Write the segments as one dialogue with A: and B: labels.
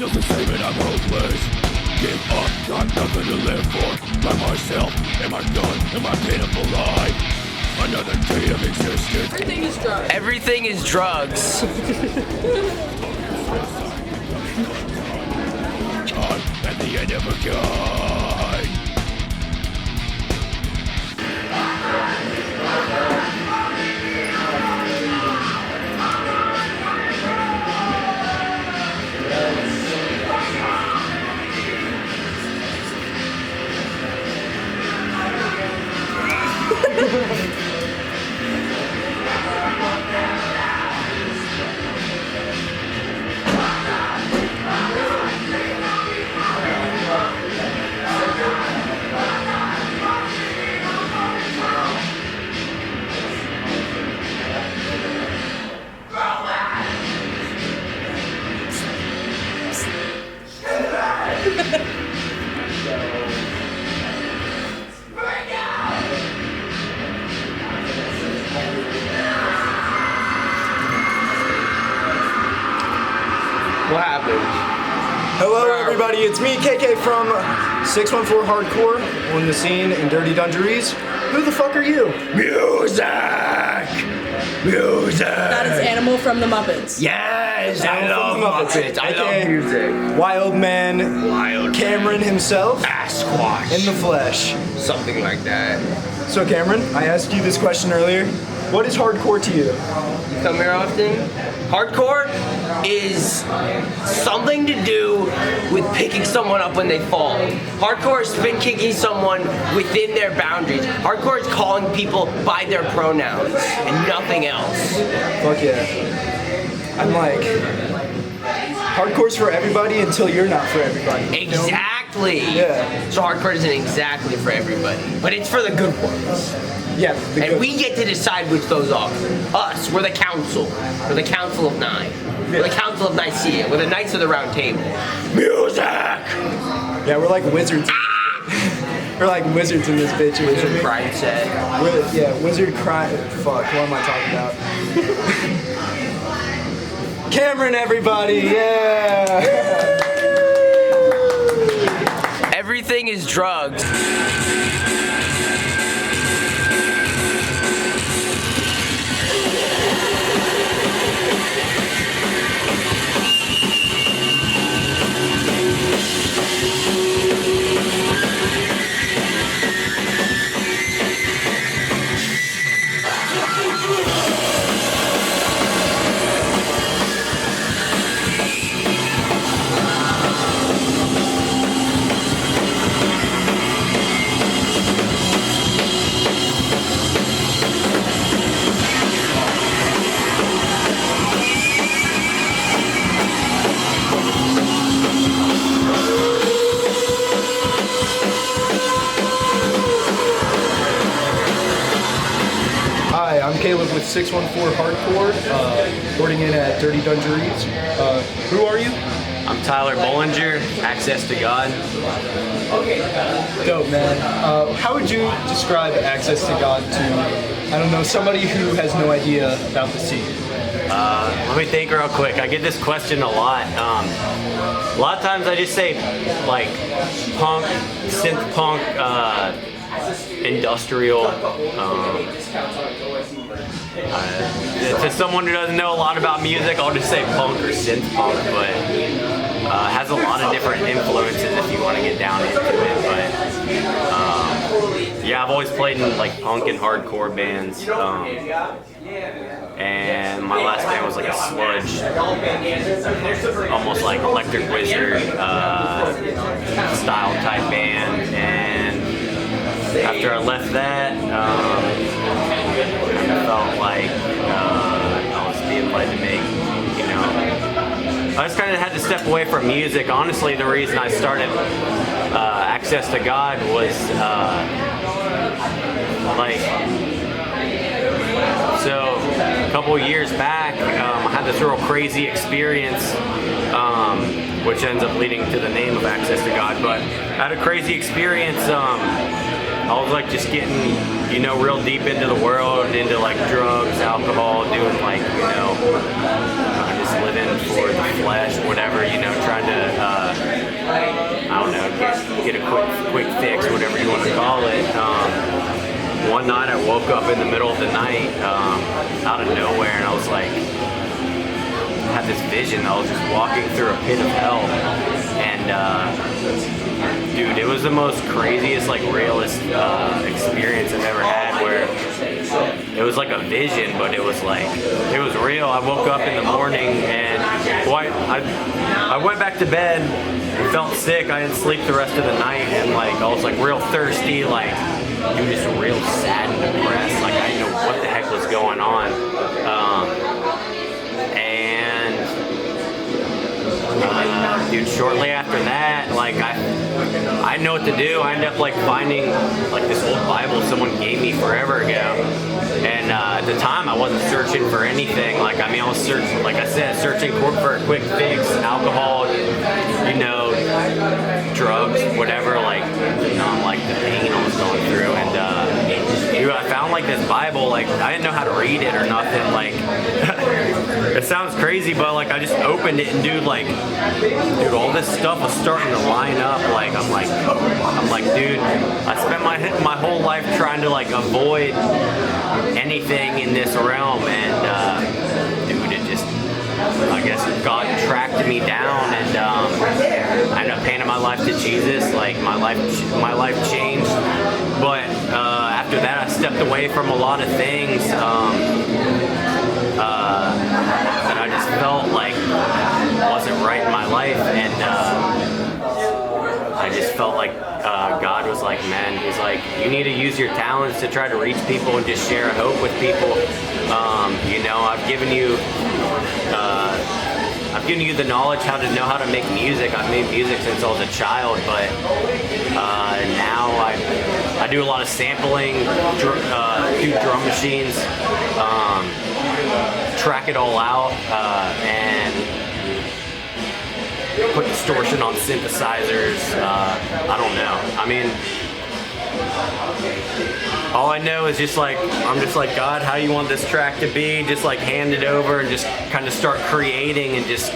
A: feel the same and I'm hopeless. Give up, got nothing to live for. By myself, am I done? Am I pitiful life? Another day of existence.
B: Everything is drugs.
C: Everything is drugs.
A: I'm at the end of a guide.
C: What happened?
D: Hello everybody, it's me, KK from 614 Hardcore, on the scene in Dirty Dungeries. Who the fuck are you?
A: Music! Music!
B: That is Animal from the Muppets.
A: Yes, I
D: Animal
A: love
D: from the Muppets,
A: Muppets. I
D: aka
A: love music.
D: Wild Man
A: Wild
D: Cameron himself
A: Sasquatch.
D: in the flesh.
C: Something like that.
D: So Cameron, I asked you this question earlier. What is hardcore to you?
C: You come here often? Hardcore is something to do with picking someone up when they fall. Hardcore is spin kicking someone within their boundaries. Hardcore is calling people by their pronouns and nothing else.
D: Fuck yeah. I'm like, hardcore's for everybody until you're not for everybody. You know?
C: Exactly.
D: Yeah.
C: So hardcore isn't exactly for everybody, but it's for the good ones.
D: Yeah. the
C: And
D: good-
C: we get to decide which those are. Us, we're the council. We're the Council of Nine. We're the Council of Nicaea. We're the Knights of the Round Table.
A: Music!
D: Yeah, we're like wizards. We're like wizards in this bitch.
C: Wizard Pride said.
D: Yeah, wizard crime. Fuck, what am I talking about? Cameron, everybody, yeah!
C: Everything is drugs.
D: Hi, I'm Caleb with 614 Hardcore, reporting in at Dirty Dungeries. Who are you?
E: I'm Tyler Bollinger, Access to God.
D: Dope, man. How would you describe Access to God to, I don't know, somebody who has no idea about the scene?
E: Let me think real quick. I get this question a lot. A lot of times I just say like punk, synth punk, industrial. To someone who doesn't know a lot about music, I'll just say punk or synth punk, but has a lot of different influences if you want to get down into it. But yeah, I've always played in like punk and hardcore bands. And my last band was like a sludge, almost like Electric Wizard style type band. And after I left that, I felt like I was being led to make, you know, I just kind of had to step away from music. Honestly, the reason I started Access to God was so a couple years back, I had this real crazy experience, which ends up leading to the name of Access to God. But I had a crazy experience. I was like just getting, you know, real deep into the world, into like drugs, alcohol, doing like, you know, just living for the flesh, whatever, you know, trying to, I don't know, get a quick fix, whatever you want to call it. One night I woke up in the middle of the night, out of nowhere, and I was like, had this vision. I was just walking through a pit of hell, and dude, it was the most craziest, like, realist experience I've ever had, where it was like a vision, but it was like, it was real. I woke up in the morning, and I went back to bed, felt sick. I didn't sleep the rest of the night, and like I was like real thirsty, like dude, just real sad and depressed. Like I didn't know what the heck was going on. Dude, shortly after that, like I didn't know what to do. I ended up like finding like this old Bible someone gave me forever ago, and at the time I wasn't searching for anything. Like I mean, I was searching, like I said, searching for a quick fix, alcohol, you know, drugs, whatever. Like, you know, like the pain I was going through, and dude, I found like this Bible. Like I didn't know how to read it or nothing. Like it sounds crazy, but like I just opened it, and dude, all this stuff was starting to line up. Like I'm like, dude, I spent my whole life trying to like avoid anything in this realm, and dude, it just, I guess God tracked me down, and I ended up handing my life to Jesus. Like my life changed, but after that I stepped away from a lot of things that I just felt like wasn't right in my life, and I just felt like God was like, man, he's like, you need to use your talents to try to reach people and just share a hope with people. You know, I've given you the knowledge how to make music. I've made music since I was a child, but now I do a lot of sampling, do drum machines, track it all out, and put distortion on synthesizers. I don't know. I mean, all I know is just like, I'm just like, God, how do you want this track to be? Just like hand it over and just kind of start creating and just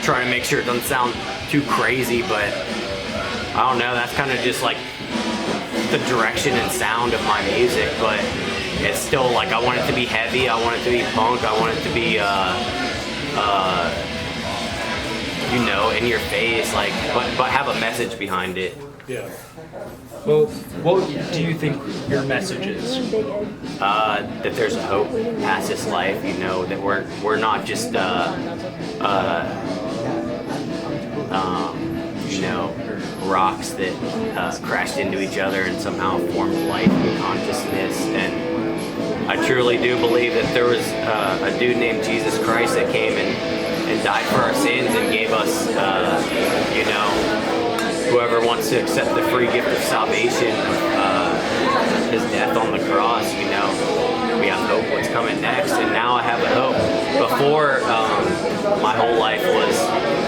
E: trying to make sure it doesn't sound too crazy. But I don't know, that's kind of just like the direction and sound of my music. But it's still like, I want it to be heavy, I want it to be punk, I want it to be you know, in your face, like, but have a message behind it.
F: Yeah. Well, what do you think your message is?
E: That there's a hope past this life, you know, that we're not just you know, rocks that crashed into each other and somehow formed life and consciousness. And I truly do believe that there was a dude named Jesus Christ that came and died for our sins and gave us, you know, whoever wants to accept the free gift of salvation, his death on the cross, you know, we have hope what's coming next. And now I have a hope. Before, my whole life was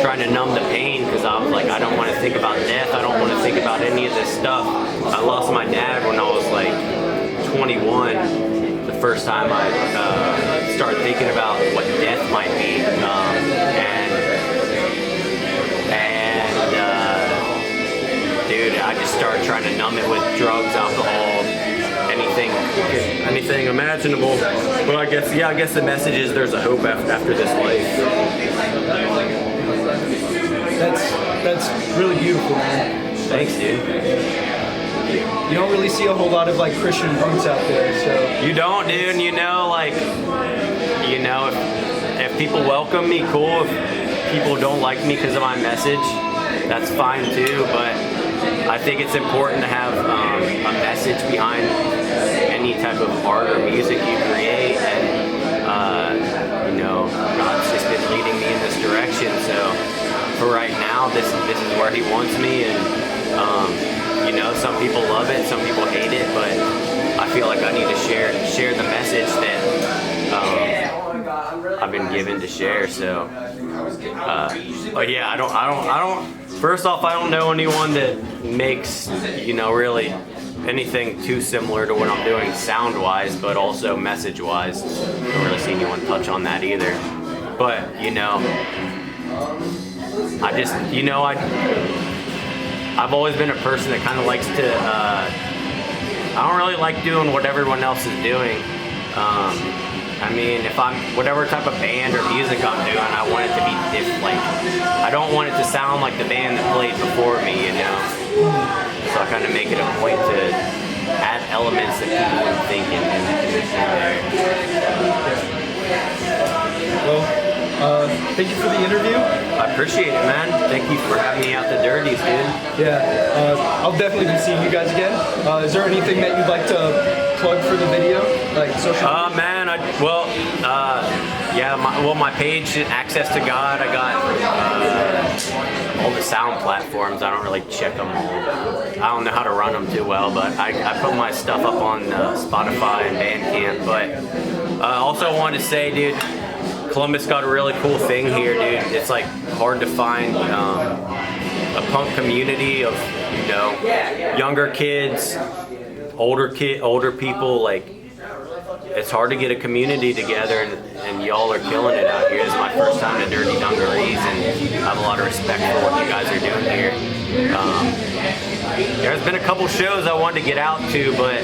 E: trying to numb the pain, because I was like, I don't want to think about death, I don't want to think about any of this stuff. I lost my dad when I was like 21, the first time I started thinking about what death might be, dude, I just started trying to numb it with drugs, alcohol, anything imaginable. But I guess the message is there's a hope after this life.
D: That's really beautiful, man.
E: Thanks, dude.
D: You don't really see a whole lot of like Christian roots out there, so.
E: You don't, dude. You know, like, you know, if people welcome me, cool. If people don't like me because of my message, that's fine too. But I think it's important to have a message behind any type of art or music you create, and you know, God's just been leading me in this direction. So for right now, this is where He wants me, and you know, some people love it, some people hate it, but I feel like I need to share the message that I've been given to share. So, but yeah, I don't. First off, I don't know anyone that makes, you know, really anything too similar to what I'm doing sound-wise, but also message-wise. Don't really see anyone touch on that either. But, you know, I just, you know, I've always been a person that kind of likes to, I don't really like doing what everyone else is doing. I mean, if I'm, whatever type of band or music I'm doing, I want it to be like, I don't want it to sound like the band that played before me, you know? So I kind of make it a point to add elements that people would think in there.
D: Well, thank you for the interview.
E: I appreciate it, man. Thank you for having me out the dirties, dude.
D: Yeah, I'll definitely be seeing you guys again. Is there anything that you'd like to plug for the video, like social media?
E: Man, my page, Access to God, I got all the sound platforms. I don't really check them all. I don't know how to run them too well, but I put my stuff up on Spotify and Bandcamp. But also wanted to say, dude, Columbus got a really cool thing here, dude. It's like hard to find a punk community of, you know, younger kids, older people. Like, it's hard to get a community together, and y'all are killing it out here. This is my first time to Dirty Dungarees, and I have a lot of respect for what you guys are doing here. There's been a couple shows I wanted to get out to, but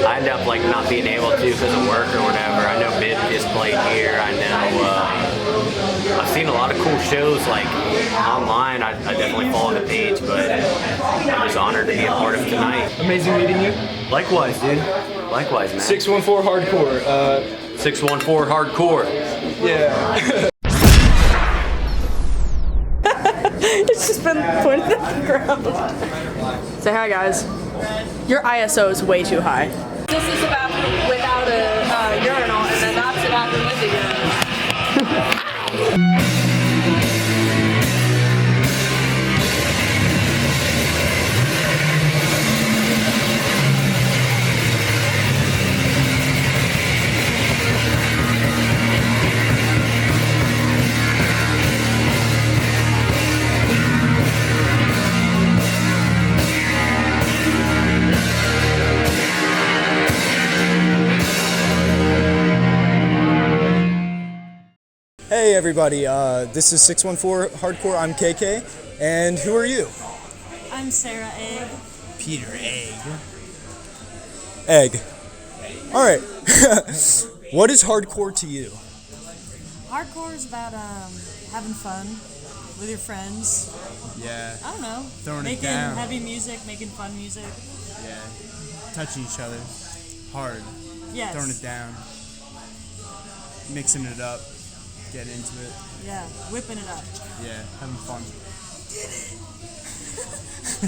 E: I ended up like not being able to because of work or whatever. I know Bib just played here. I know I've seen a lot of cool shows like online. I definitely follow the page, but I'm just honored to be a part of tonight.
D: Amazing meeting you.
E: Likewise, dude. Likewise, man.
D: 614 Hardcore.
E: 614 Hardcore.
D: Yeah.
B: It's just been pointed at the ground. Say hi, guys. Your ISO is way too high. This is a bathroom without a urinal, and then that's a bathroom with a urinal.
D: Hey everybody, this is 614 Hardcore. I'm KK, and who are you?
G: I'm Sarah Egg.
H: Peter Egg.
D: Egg. All right. What is hardcore to you?
G: Hardcore is about having fun with your friends.
H: Yeah.
G: I don't know.
H: Throwing
G: making
H: it down.
G: heavy music, making fun music.
H: Yeah. Touching each other. Hard.
G: Yes.
H: Throwing it down. Mixing it up. Getting into it.
G: Yeah. Whipping it up.
H: Yeah. Having fun.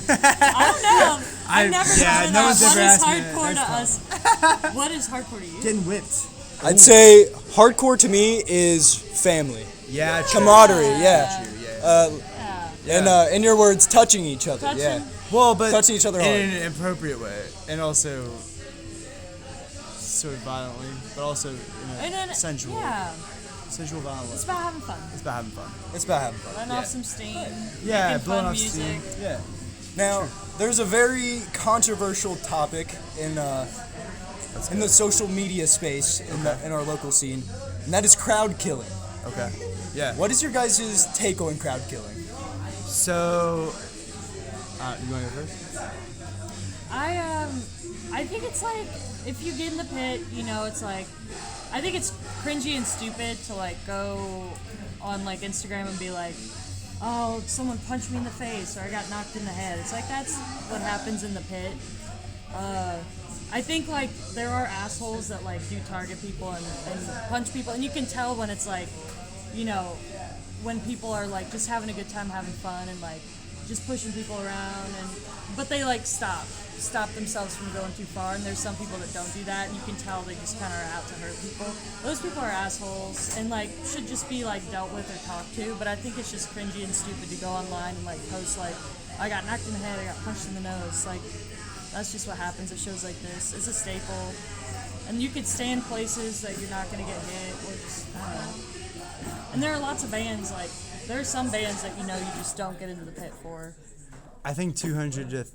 G: I don't know. I've never thought of
H: no
G: that.
H: one's ever
G: What is
H: asked me that.
G: hardcore to
H: That's
G: us? What is hardcore to you?
H: Getting whipped.
D: I'd say hardcore to me is family,
H: Yeah. True.
D: camaraderie. Yeah.
H: True, yeah.
G: Yeah.
D: And in your words, touching each other.
G: Touching.
D: Yeah.
H: Well, but
D: touching each other hard.
H: in an appropriate way, and also sort of violently, but also in
G: And then,
H: a sensual,
G: yeah.
H: sensual violent way.
G: It's about having fun.
H: It's about having fun.
D: It's about having fun.
G: Letting off some steam.
H: Yeah,
G: making
H: blowing
G: fun
H: off
G: music.
H: steam. Yeah.
D: Now, there's a very controversial topic in the social media space in our local scene, and that is crowd killing.
H: Okay. Yeah.
D: What is your guys' take on crowd killing?
H: So, you want to go first?
G: I think it's like if you get in the pit, you know, it's like I think it's cringy and stupid to like go on like Instagram and be like, oh, someone punched me in the face or I got knocked in the head. It's like that's what happens in the pit. I think like there are assholes that like do target people and punch people, and you can tell when it's like, you know, when people are like just having a good time, having fun, and like just pushing people around, but they like stop themselves from going too far. And there's some people that don't do that, and you can tell they just kind of are out to hurt people. Those people are assholes and like should just be like dealt with or talked to. But I think it's just cringy and stupid to go online and like post like, I got knocked in the head, I got punched in the nose. Like that's just what happens at shows like this. It's a staple, and you could stay in places that you're not gonna get hit, or just I don't know. And there are lots of bands like. There are some bands that you know you just don't get into the pit for.
H: I think 200 to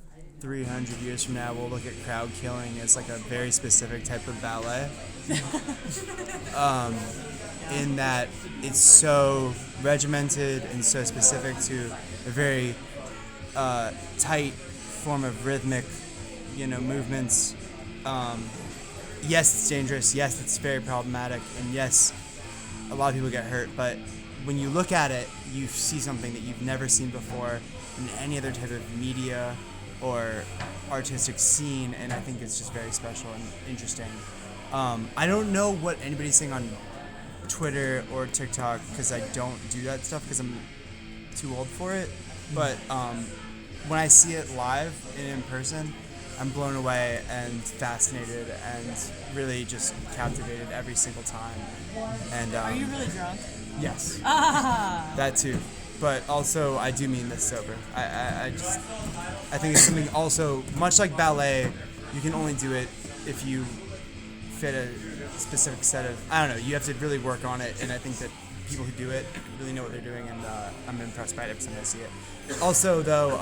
H: 300 years from now, we'll look at crowd killing as like a very specific type of ballet. In that it's so regimented and so specific to a very tight form of rhythmic, movements. Yes, it's dangerous. Yes, it's very problematic. And yes, a lot of people get hurt. But when you look at it, you see something that you've never seen before in any other type of media or artistic scene. And I think it's just very special and interesting. I don't know what anybody's saying on Twitter or TikTok because I don't do that stuff because I'm too old for it. But when I see it live and in person, I'm blown away and fascinated and really just captivated every single time. And
G: Are you really drunk?
H: yes,
G: Ah.
H: that too. But also, I do mean this sober. I think it's something also much like ballet. You can only do it if you fit a specific set of. I don't know. You have to really work on it, and I think that people who do it really know what they're doing, and I'm impressed by it every time I see it. Also, though,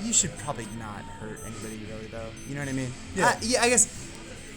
H: you should probably not hurt anybody really, though. You know what I mean?
D: Yeah.
H: I guess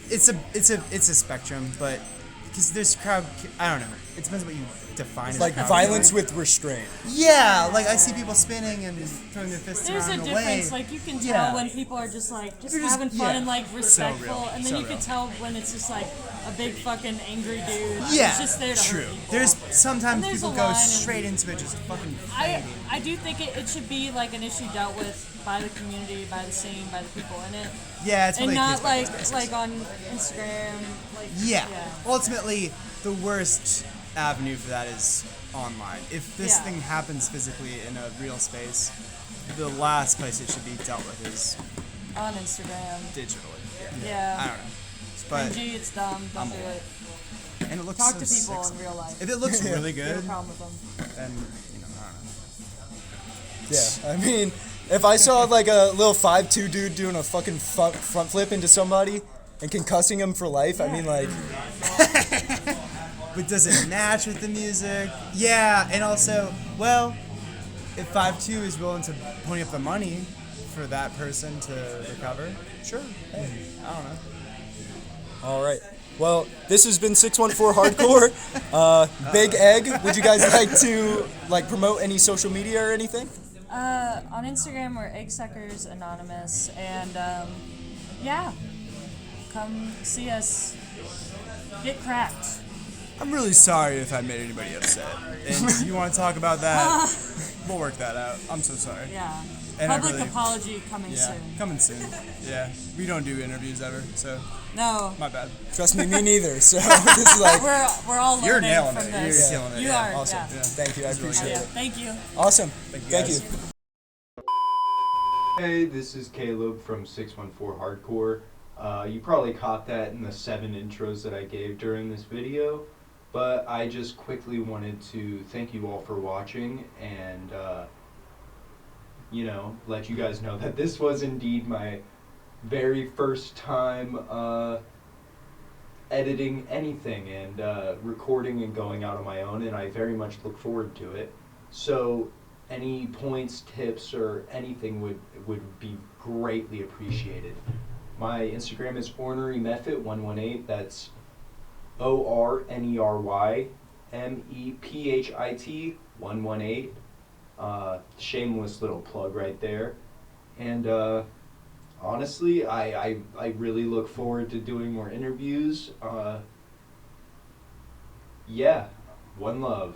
H: it's a spectrum, but because there's crowd. I don't know. It depends on what you define as
D: Like
H: crowd
D: violence
H: killing.
D: with restraint.
H: Yeah, like I see people spinning and throwing their fists
G: There's a
H: around
G: difference.
H: away.
G: Like you can
H: Yeah.
G: tell when people are just like
H: They're just-
G: having fun
H: yeah.
G: and like respectful,
H: real.
G: and then
H: So
G: you can
H: real.
G: tell when it's just like a big fucking angry dude.
H: Yeah,
G: It's just there to
H: true.
G: hurt people.
H: There's sometimes
G: And there's
H: people
G: a
H: go
G: line and-
H: straight into it, just fucking
G: I
H: fighting.
G: I do think it should be like an issue dealt with by the community, by the scene, by the people in it,
H: Yeah, it's
G: and
H: really a
G: not
H: case by
G: like
H: case basis.
G: like on Instagram. Like
H: Yeah. Ultimately, the worst avenue for that is online. If this
G: Yeah.
H: thing happens physically in a real space, the last place it should be dealt with is
G: on Instagram.
H: digitally.
G: Yeah.
H: I don't know. But
G: Cringy, it's dumb. Don't do it.
H: and it looks
G: Talk
H: so
G: to people
H: sexy.
G: in real life.
H: If it looks really
G: You have a
H: good,
G: problem with them.
H: then I don't know.
D: Yeah, I mean, if I saw like a little 5'2" dude doing a fucking front flip into somebody and concussing him for life, I mean, like,
H: But does it match with the music? Yeah, and also, well, if 5'2" is willing to pony up the money for that person to recover, sure. Hey, I don't know.
D: all right. Well, this has been 614 Hardcore. Big Egg, would you guys like to like promote any social media or anything?
G: On Instagram, we're Eggsuckers Anonymous, and yeah, come see us get cracked.
H: I'm really sorry if I made anybody upset. And if you want to talk about that, we'll work that out. I'm so sorry.
G: Yeah,
H: And I
G: public
H: really-
G: apology coming
H: Yeah,
G: soon.
H: coming soon. Yeah, we don't do interviews ever, so
G: No,
H: my bad.
D: Trust me, me neither. So this is like,
G: we're all learning
H: You're nailing
G: from
H: it.
G: this.
H: You're killing it.
G: You
H: Yeah,
G: are.
D: awesome.
G: Yeah.
D: Thank you, I appreciate
G: Yeah.
D: it.
G: Thank you.
D: Awesome.
H: Thank you.
D: Thank
H: guys.
D: you.
I: Hey, this is Caleb from 614 Hardcore. You probably caught that in the 7 intros that I gave during this video, but I just quickly wanted to thank you all for watching and, let you guys know that this was indeed my very first time editing anything and recording and going out on my own, and I very much look forward to it. So any points, tips, or anything would be greatly appreciated. My Instagram is ornerymethod118. That's ORNERYMEPHIT 118. Shameless little plug right there. And honestly, I really look forward to doing more interviews. Yeah, one love.